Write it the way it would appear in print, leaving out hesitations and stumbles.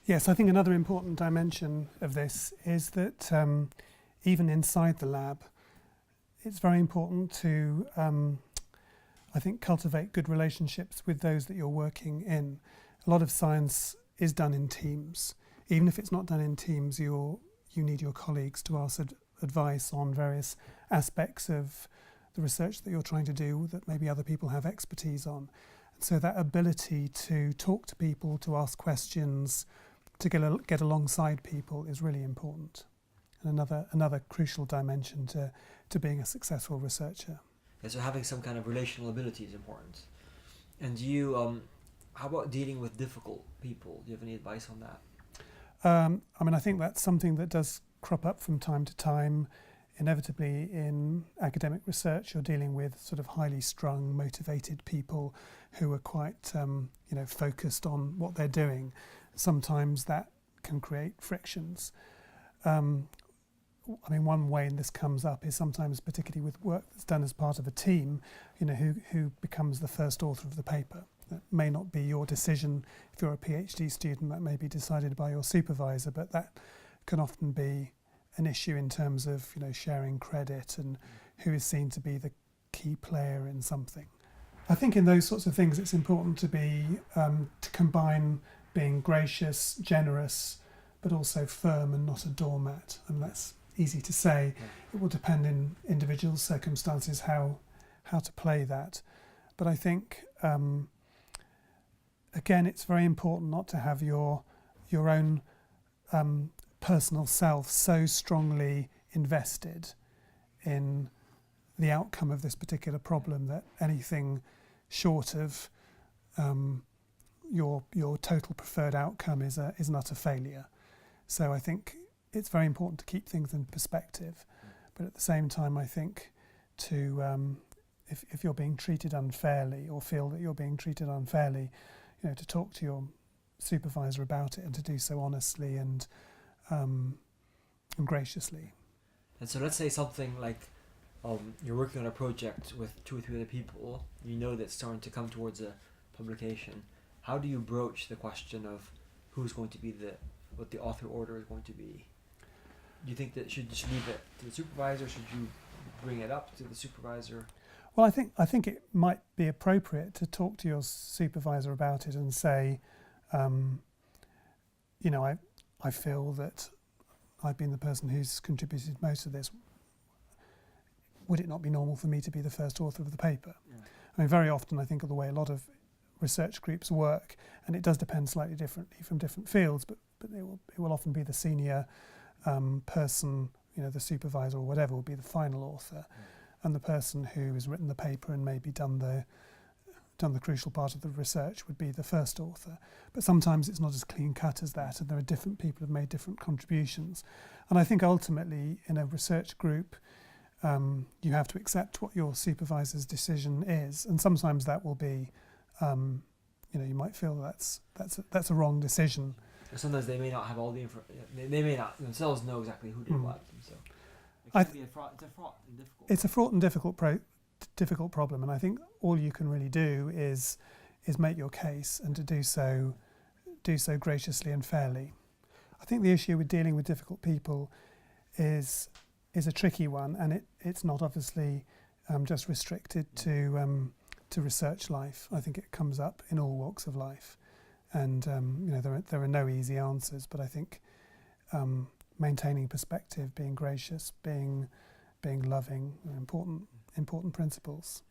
Yes, I think another important dimension of this is that even inside the lab, it's very important to, I think, cultivate good relationships with those that you're working in. A lot of science is done in teams. Even if it's not done in teams, you need your colleagues to ask advice on various aspects of the research that you're trying to do that maybe other people have expertise on. And so that ability to talk to people, to ask questions, to get alongside people is really important. And another crucial dimension to being a successful researcher. Yeah, so having some kind of relational ability is important. And you, how about dealing with difficult people? Do you have any advice on that? I mean, I think that's something that does crop up from time to time. Inevitably, in academic research, you're dealing with sort of highly strung, motivated people who are quite, focused on what they're doing. Sometimes that can create frictions. I mean, one way this comes up is sometimes, particularly with work that's done as part of a team, who becomes the first author of the paper. That may not be your decision if you're a PhD student, that may be decided by your supervisor, but that can often be an issue in terms of, sharing credit and who is seen to be the key player in something. I think in those sorts of things it's important to to combine being gracious, generous, but also firm and not a doormat. And that's easy to say. Yeah. It will depend in individual circumstances how to play that. But I think, again, it's very important not to have your own personal self so strongly invested in the outcome of this particular problem that anything short of your total preferred outcome is an utter failure. So I think it's very important to keep things in perspective, but at the same time, I think if you're being treated unfairly or feel that you're being treated unfairly, to talk to your supervisor about it and to do so honestly and graciously. And so let's say something like you're working on a project with 2 or 3 other people, that's starting to come towards a publication. How do you broach the question of who's going to be what the author order is going to be? Do you think that should just leave it to the supervisor? Should you bring it up to the supervisor? Well, I think it might be appropriate to talk to your supervisor about it and say, I feel that I've been the person who's contributed most of this. Would it not be normal for me to be the first author of the paper? Yeah. I mean, very often I think of the way a lot of research groups work, and it does depend slightly differently from different fields, but it will often be the senior person, the supervisor or whatever, will be the final author, and the person who has written the paper and maybe done the crucial part of the research would be the first author. But sometimes it's not as clean cut as that, and there are different people who have made different contributions. And I think ultimately in a research group, you have to accept what your supervisor's decision is, and sometimes that will be, you might feel that's a wrong decision. Sometimes they may not have all the information. They may not themselves know exactly who did what. So it's a fraught and difficult problem, and I think all you can really do is make your case, and to do so graciously and fairly. I think the issue with dealing with difficult people is a tricky one, and it's not obviously just restricted to research life. I think it comes up in all walks of life, and there are no easy answers. But I think maintaining perspective, being gracious, being loving, are important principles.